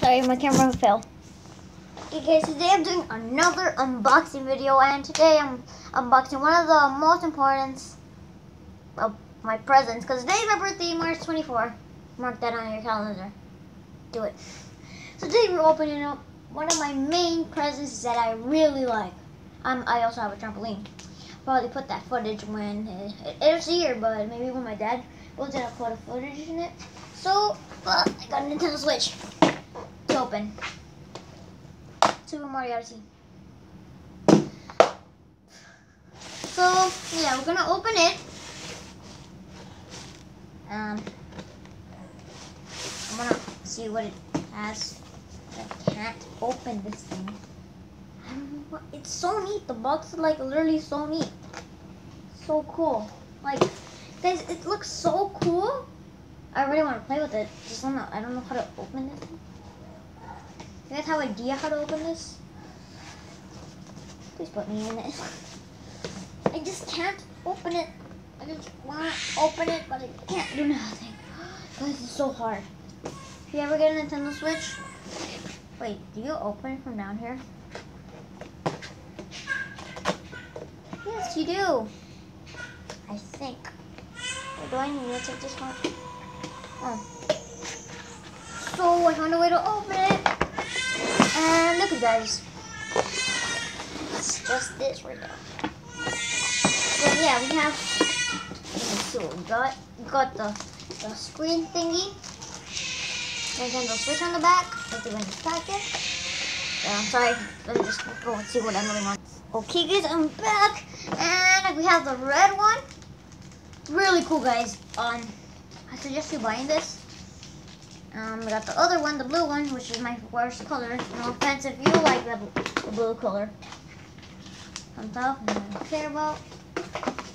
Sorry, my camera fell. Okay guys, today I'm doing another unboxing video, and today I'm unboxing one of the most important of my presents, because today's my birthday, March 24. Mark that on your calendar. Do it. So today we're opening up one of my main presents that I really like. I also have a trampoline. Probably put that footage when it's here, but maybe when my dad was gonna put a footage in it. So, I got a Nintendo Switch to open. Super Mario Odyssey. So, yeah, we're gonna open it. I'm gonna see what it has. I can't open this thing. It's so neat. The box is like literally so neat. So cool. Like, guys, it looks so cool. I really want to play with it. Just I don't know how to open this thing. You guys have an idea how to open this? Please put me in it. I just can't open it. I just want to open it, but I can't do nothing. Guys, it's so hard. If you ever get a Nintendo Switch, wait, do you open it from down here? Yes, you do. I think. Wait, do I need to take this one? Oh. So I found a way to open it. And look at guys. It's just this right now. So yeah, we have, let's see what we got. We got the screen thingy. Nintendo Switch on the back. Let's see when it's packaged. I'm sorry, let me just go and see what I'm doing on. Okay guys, I'm back. And we have the red one. Really cool guys. I suggest you buying this. We got the other one, the blue one, which is my worst color. No offense if you like the blue color. On top, I don't care about.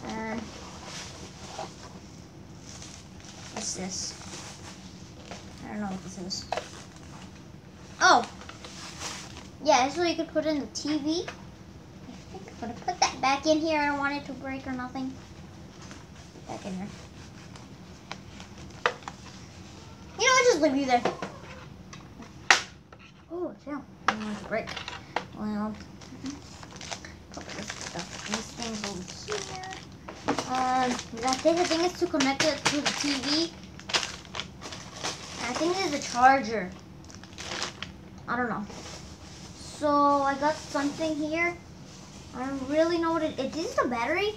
And what's this? I don't know what this is. Oh! Yeah, this is what you could put in the TV. I think I'm gonna put that back in here. I don't want it to break or nothing. Back in there. You know what? Just leave you there. Oh, chill. I don't want it to break. Well, put this stuff. These things over here. I think the thing is to connect it to the TV. I think it's a charger. I don't know. So I got something here. I don't really know what it is. Is this a battery?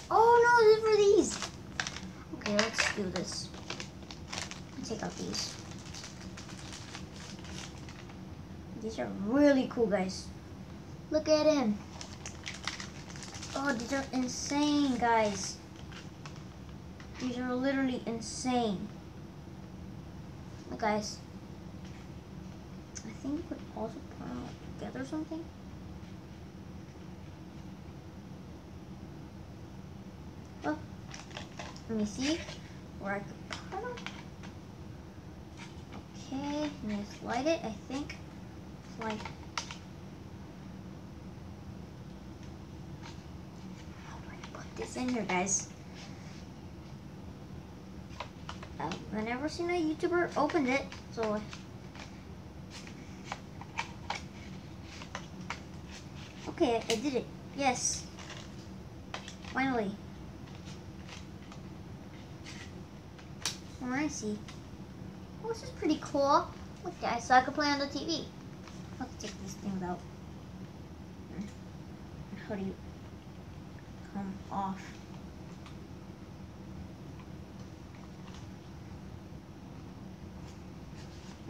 Oh no, this is for these. Okay, let's do this. Take out these. These are really cool, guys. Look at him. Oh, these are insane, guys. These are literally insane. Look, guys. I think you could also put them together or something. Oh, let me see where I could put them. Okay, I'm gonna slide it, I think. Slide. How do I put this in here, guys? I've never seen a YouTuber open it, so. Okay, I did it. Yes. Finally. Oh, I see. Oh, this is pretty cool. Look guys, so I can play on the TV. Let's take these things out. How do you come off?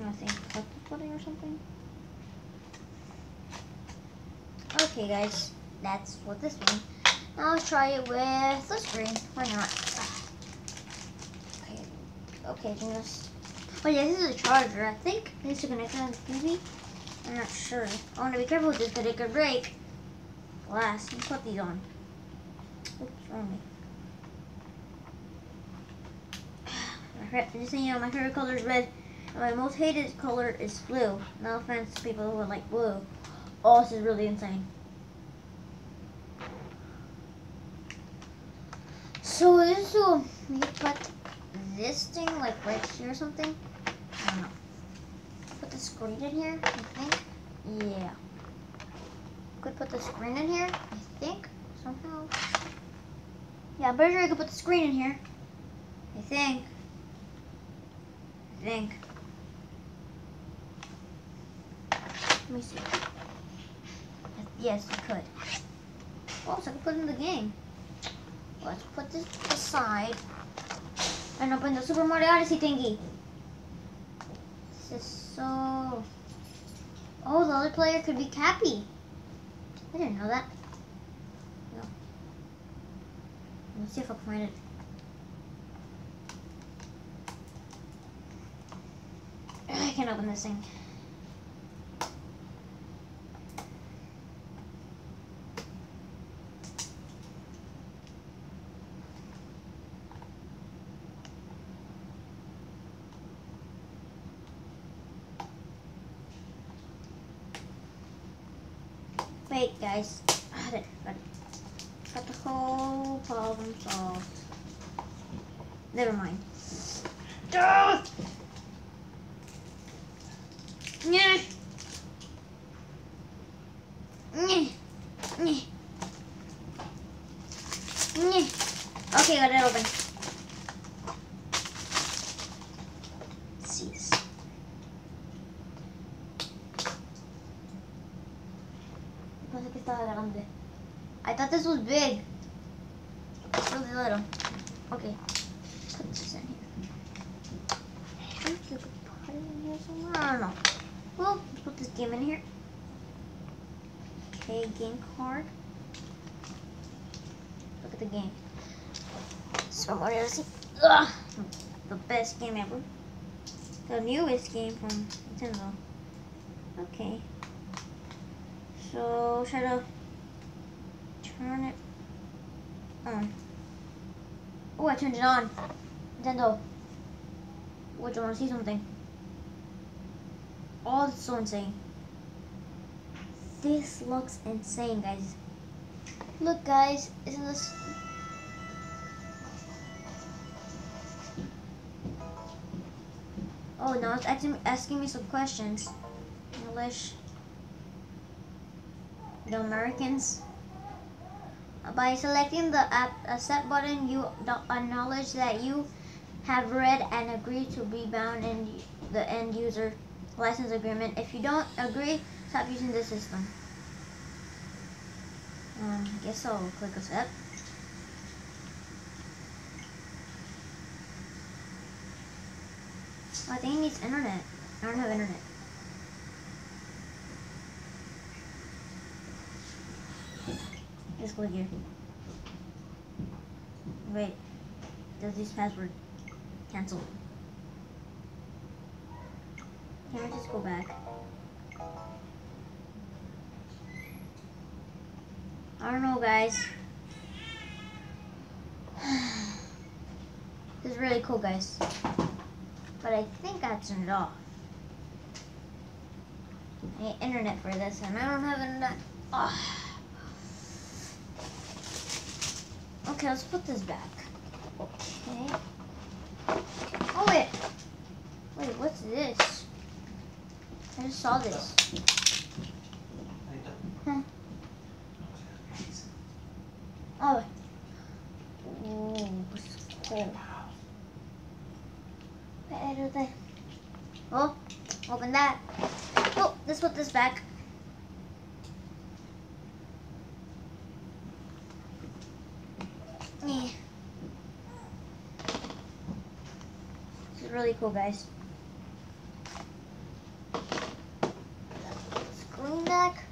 I think cut the footing or something. Okay guys, that's what this one. Now let's try it with the screen. Why not? Okay, just. Oh yeah, this is a charger. I think this is connected to the TV. I'm not sure. I want to be careful with this because it could break. Glass. Let me put these on. Oops, wrong way. Just so you know, my favorite color is red. And my most hated color is blue. No offense to people who are like blue. Oh, this is really insane. So this will you put this thing like right here or something? I don't know. screen in here, I think. Yeah. Could put the screen in here, I think, somehow. Yeah, I'm pretty sure I could put the screen in here. I think. Let me see. Yes, you could. Oh, so I could put it in the game. Let's put this aside and open the Super Mario Odyssey thingy. This is so... Oh, the other player could be Cappy. I didn't know that. No. Let's see if I can find it. I can't open this thing. Wait, guys. Got the whole problem solved. Never mind. Yeah. Okay, got it open. Let's see this. I thought this was big. It's really little. Okay. Put this in here. I think you could put it in here somewhere. I don't know. Well, let's put this game in here. Okay, game card. Look at the game. Super Mario Odyssey. Ugh! The best game ever. The newest game from Nintendo. Okay. So, try to turn it on. Oh, I turned it on. Nintendo. What, do you want to see something? Oh, it's so insane. This looks insane, guys. Look, guys. Isn't this... Oh, now it's asking me some questions. English. The Americans. By selecting the accept button, you acknowledge that you have read and agree to be bound in the end user license agreement. If you don't agree, stop using the system. I guess I'll click accept. Oh, I think it needs internet. I don't have internet. Let's go here. Wait. Does this password cancel? Can I just go back? I don't know, guys. This is really cool, guys. But I think I turned it off. I need internet for this, and I don't have internet. Oh. Okay, let's put this back. Okay. Oh, wait. Wait, what's this? I just saw this. Huh? Oh. Ooh, it's cool. Oh, open that. Oh, let's put this back. Yeah. This is really cool, guys. Screen back.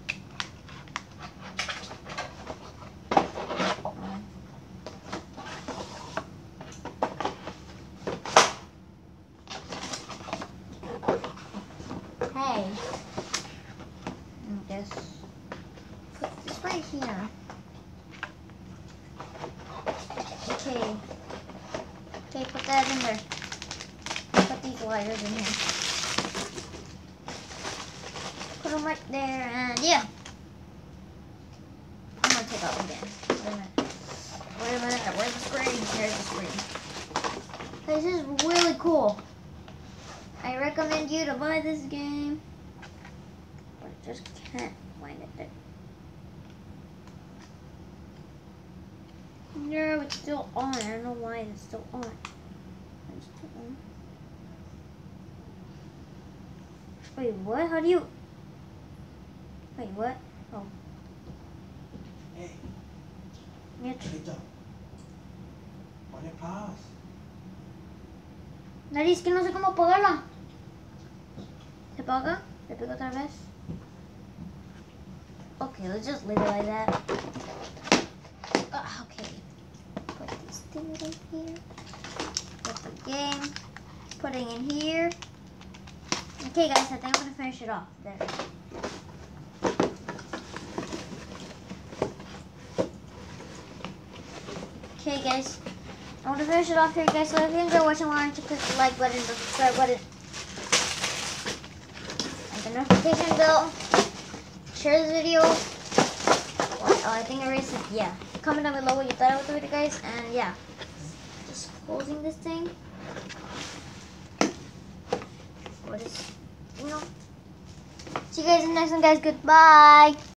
Hey. I guess put this right here. Okay. Okay, put that in there. Put these wires in here. Put them right there, and yeah. I'm gonna take out again. Wait a minute. Where's the screen? Here's the screen. This is really cool. I recommend you to buy this game. But I just can't find it there. No, it's still on. I don't know why it's still on. It's still on. Wait, what? How do you... Wait, what? Oh. Hey, Нет. Lito. Pone pause. Nariz, que no sé cómo apagarla. ¿Se apaga? ¿Le pego otra vez? Okay, let's just leave it like that. Okay. Put these things in here. Put the game. Putting in here. Okay, guys, I think I'm gonna finish it off. There. Okay, guys. I want to finish it off here, guys. So if you enjoyed watching, remember to click the like button, the subscribe button, and the notification bell. Share this video. Oh, I think I erased it. Yeah. Comment down below what you thought about the video, guys. And yeah. Just closing this thing. What is... You know. See you guys in the next one, guys. Goodbye.